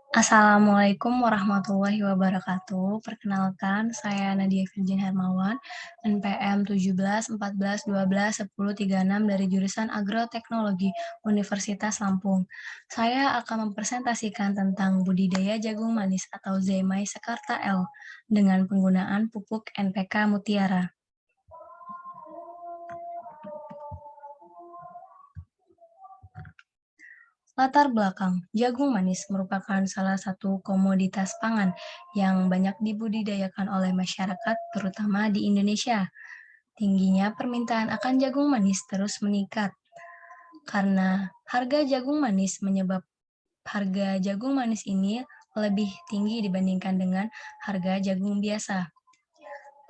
Assalamualaikum warahmatullahi wabarakatuh. Perkenalkan, saya Nadia Virgin Hermawan, NPM 17 14 12 10 36 dari jurusan Agroteknologi Universitas Lampung. Saya akan mempresentasikan tentang budidaya jagung manis atau Zemai Sekarta L dengan penggunaan pupuk NPK Mutiara. Latar belakang, jagung manis merupakan salah satu komoditas pangan yang banyak dibudidayakan oleh masyarakat, terutama di Indonesia. Tingginya permintaan akan jagung manis terus meningkat karena harga jagung manis ini lebih tinggi dibandingkan dengan harga jagung biasa.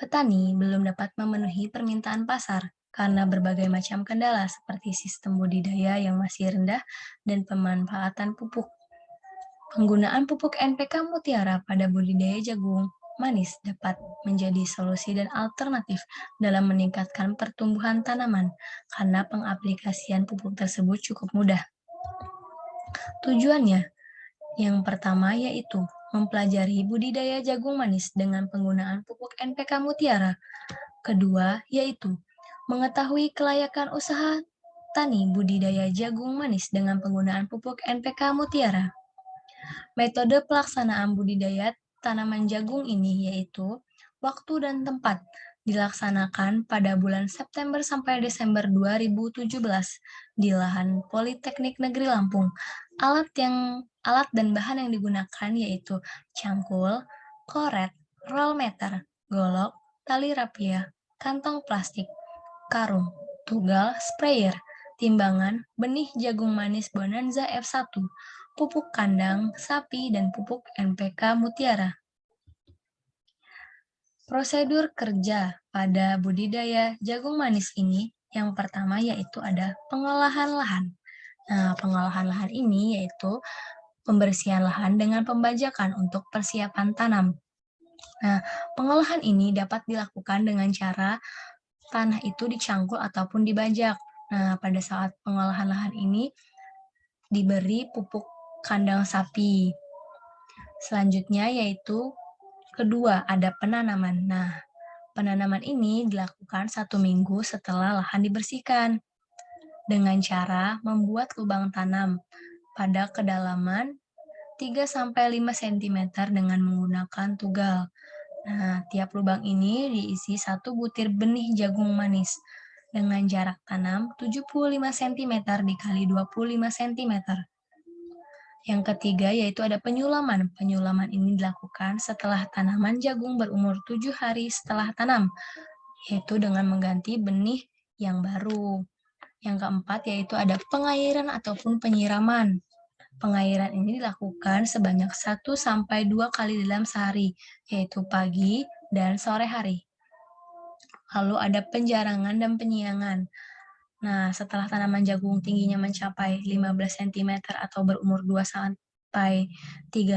Petani belum dapat memenuhi permintaan pasar karena berbagai macam kendala seperti sistem budidaya yang masih rendah dan pemanfaatan pupuk. Penggunaan pupuk NPK Mutiara pada budidaya jagung manis dapat menjadi solusi dan alternatif dalam meningkatkan pertumbuhan tanaman karena pengaplikasian pupuk tersebut cukup mudah. Tujuannya yang pertama yaitu mempelajari budidaya jagung manis dengan penggunaan pupuk NPK Mutiara. Kedua yaitu mengetahui kelayakan usaha tani budidaya jagung manis dengan penggunaan pupuk NPK Mutiara. Metode pelaksanaan budidaya tanaman jagung ini yaitu waktu dan tempat dilaksanakan pada bulan September sampai Desember 2017 di lahan Politeknik Negeri Lampung. Alat dan bahan yang digunakan yaitu cangkul, koret, roll meter, golok, tali rapia, kantong plastik, karung, tugal, sprayer, timbangan, benih jagung manis Bonanza F1, pupuk kandang sapi, dan pupuk NPK Mutiara. Prosedur kerja pada budidaya jagung manis ini yang pertama yaitu ada pengolahan lahan. Nah, pengolahan lahan ini yaitu pembersihan lahan dengan pembajakan untuk persiapan tanam. Nah, pengolahan ini dapat dilakukan dengan cara tanah itu dicangkul ataupun dibajak. Nah, pada saat pengolahan lahan ini diberi pupuk kandang sapi. Selanjutnya yaitu kedua, ada penanaman. Nah, penanaman ini dilakukan 1 minggu setelah lahan dibersihkan dengan cara membuat lubang tanam pada kedalaman 3-5 cm dengan menggunakan tugal. Nah, tiap lubang ini diisi 1 butir benih jagung manis dengan jarak tanam 75 cm dikali 25 cm. Yang ketiga yaitu ada penyulaman. Penyulaman ini dilakukan setelah tanaman jagung berumur 7 hari setelah tanam, yaitu dengan mengganti benih yang baru. Yang keempat yaitu ada pengairan ataupun penyiraman. Pengairan ini dilakukan sebanyak 1-2 kali dalam sehari, yaitu pagi dan sore hari. Lalu ada penjarangan dan penyiangan. Nah, setelah tanaman jagung tingginya mencapai 15 cm atau berumur 2-3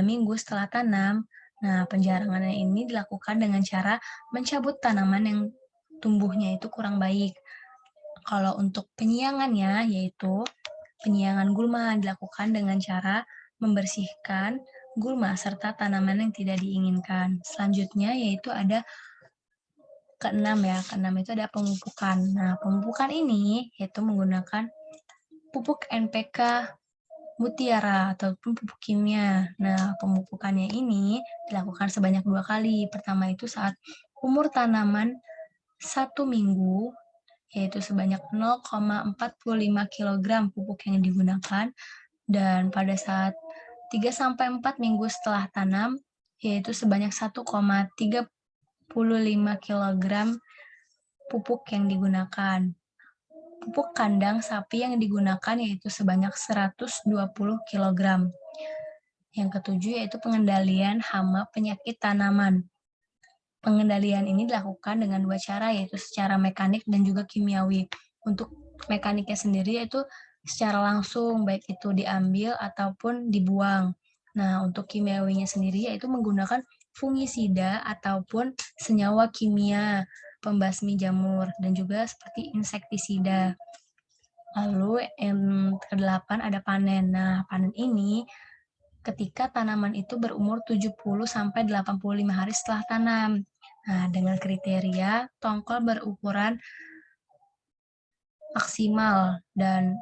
minggu setelah tanam, nah penjarangan ini dilakukan dengan cara mencabut tanaman yang tumbuhnya itu kurang baik. Kalau untuk penyiangannya, yaitu penyiangan gulma dilakukan dengan cara membersihkan gulma serta tanaman yang tidak diinginkan. Selanjutnya yaitu ada keenam itu ada pemupukan. Nah, pemupukan ini yaitu menggunakan pupuk NPK Mutiara ataupun pupuk kimia. Nah, pemupukannya ini dilakukan sebanyak 2 kali. Pertama itu saat umur tanaman 1 minggu, yaitu sebanyak 0,45 kg pupuk yang digunakan. Dan pada saat 3-4 minggu setelah tanam, yaitu sebanyak 1,35 kg pupuk yang digunakan. Pupuk kandang sapi yang digunakan yaitu sebanyak 120 kg. Yang ketujuh yaitu pengendalian hama penyakit tanaman. Pengendalian ini dilakukan dengan 2 cara, yaitu secara mekanik dan juga kimiawi. Untuk mekaniknya sendiri yaitu secara langsung, baik itu diambil ataupun dibuang. Nah, untuk kimiawinya sendiri yaitu menggunakan fungisida ataupun senyawa kimia, pembasmi jamur, dan juga seperti insektisida. Lalu yang ke-8 ada panen. Nah, panen ini ketika tanaman itu berumur 70-85 hari setelah tanam. Nah, dengan kriteria tongkol berukuran maksimal dan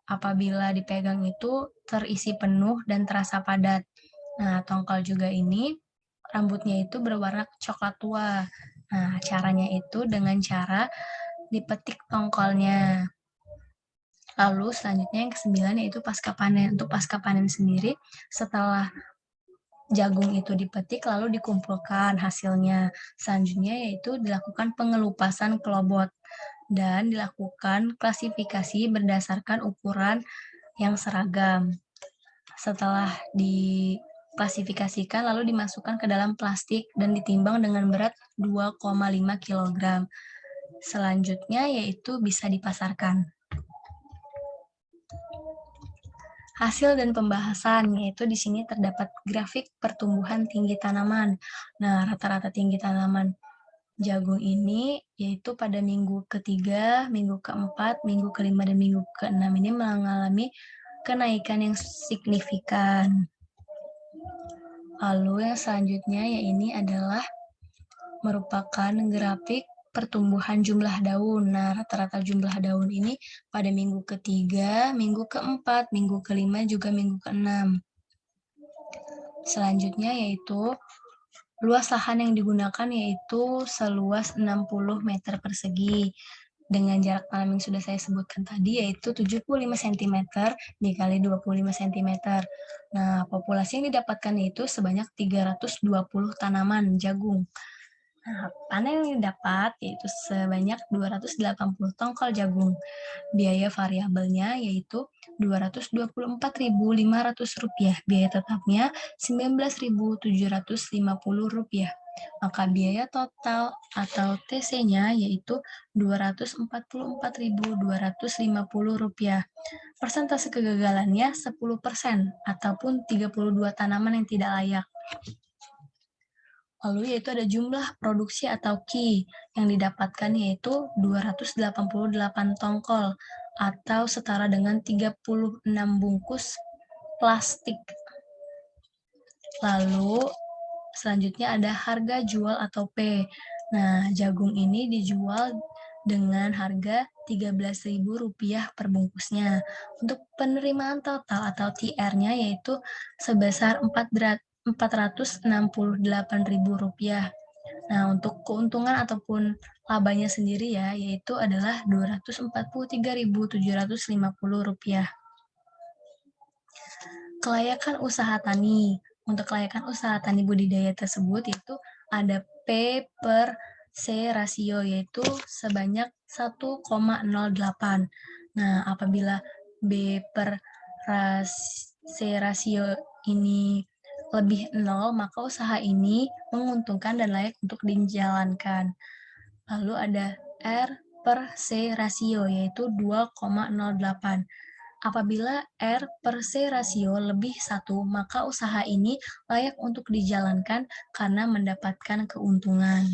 apabila dipegang itu terisi penuh dan terasa padat. Nah, tongkol juga ini rambutnya itu berwarna coklat tua. Nah, caranya itu dengan cara dipetik tongkolnya. Lalu selanjutnya yang kesembilan yaitu pasca panen. Untuk pasca panen sendiri, setelah jagung itu dipetik lalu dikumpulkan hasilnya. Selanjutnya yaitu dilakukan pengelupasan kelobot dan dilakukan klasifikasi berdasarkan ukuran yang seragam. Setelah diklasifikasikan lalu dimasukkan ke dalam plastik dan ditimbang dengan berat 2,5 kg. Selanjutnya yaitu bisa dipasarkan. Hasil dan pembahasan, yaitu di sini terdapat grafik pertumbuhan tinggi tanaman. Nah, rata-rata tinggi tanaman jagung ini yaitu pada minggu ketiga, minggu keempat, minggu kelima, dan minggu keenam ini mengalami kenaikan yang signifikan. Lalu yang selanjutnya ya ini adalah merupakan grafik pertumbuhan jumlah daun. Nah, rata-rata jumlah daun ini pada minggu ketiga, minggu keempat, minggu kelima, juga minggu keenam. Selanjutnya yaitu luas lahan yang digunakan yaitu seluas 60 meter persegi. Dengan jarak tanam yang sudah saya sebutkan tadi yaitu 75 cm dikali 25 cm. Nah, populasi yang didapatkan yaitu sebanyak 320 tanaman jagung. Nah, panen yang didapat yaitu sebanyak 280 tongkol jagung. Biaya variabelnya yaitu Rp224.500, biaya tetapnya Rp19.750. Maka biaya total atau TC-nya yaitu Rp244.250. Persentase kegagalannya 10% ataupun 32 tanaman yang tidak layak. Lalu yaitu ada jumlah produksi atau Ki yang didapatkan yaitu 288 tongkol atau setara dengan 36 bungkus plastik. Lalu selanjutnya ada harga jual atau P. Nah, jagung ini dijual dengan harga Rp13.000 per bungkusnya. Untuk penerimaan total atau TR-nya yaitu sebesar Rp468.000. Nah, untuk keuntungan ataupun labanya sendiri ya, yaitu adalah Rp243.750. Kelayakan usaha tani. Untuk kelayakan usaha tani budidaya tersebut yaitu ada P per C rasio yaitu sebanyak 1,08. Nah, apabila B per C rasio ini lebih 0, maka usaha ini menguntungkan dan layak untuk dijalankan. Lalu ada R per C rasio yaitu 2,08. Apabila R per C rasio lebih 1, maka usaha ini layak untuk dijalankan karena mendapatkan keuntungan.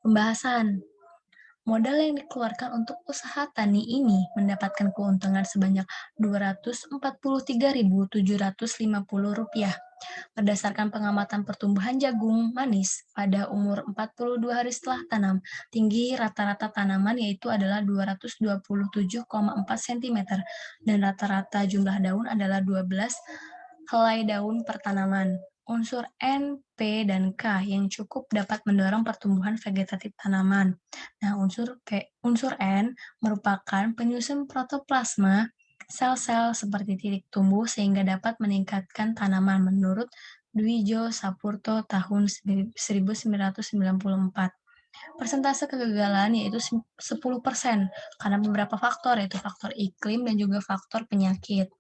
Pembahasan. Modal yang dikeluarkan untuk usaha tani ini mendapatkan keuntungan sebanyak Rp243.750. Berdasarkan pengamatan pertumbuhan jagung manis pada umur 42 hari setelah tanam, tinggi rata-rata tanaman yaitu adalah 227,4 cm dan rata-rata jumlah daun adalah 12 helai daun per tanaman. Unsur N, P, dan K yang cukup dapat mendorong pertumbuhan vegetatif tanaman. Nah, unsur N merupakan penyusun protoplasma sel-sel seperti titik tumbuh sehingga dapat meningkatkan tanaman menurut Dwijo Sapurto tahun 1994. Persentase kegagalan yaitu 10% karena beberapa faktor yaitu faktor iklim dan juga faktor penyakit.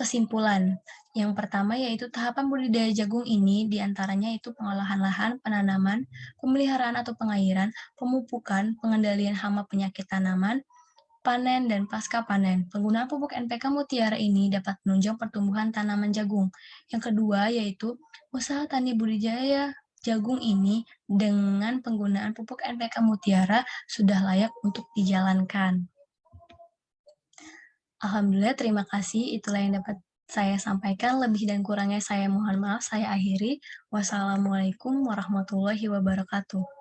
Kesimpulan, yang pertama yaitu tahapan budidaya jagung ini diantaranya itu pengolahan lahan, penanaman, pemeliharaan atau pengairan, pemupukan, pengendalian hama penyakit tanaman, panen dan pasca panen. Penggunaan pupuk NPK Mutiara ini dapat menunjang pertumbuhan tanaman jagung. Yang kedua yaitu usaha tani budidaya jagung ini dengan penggunaan pupuk NPK Mutiara sudah layak untuk dijalankan. Alhamdulillah, terima kasih. Itulah yang dapat saya sampaikan, lebih dan kurangnya saya mohon maaf, saya akhiri. Wassalamualaikum warahmatullahi wabarakatuh.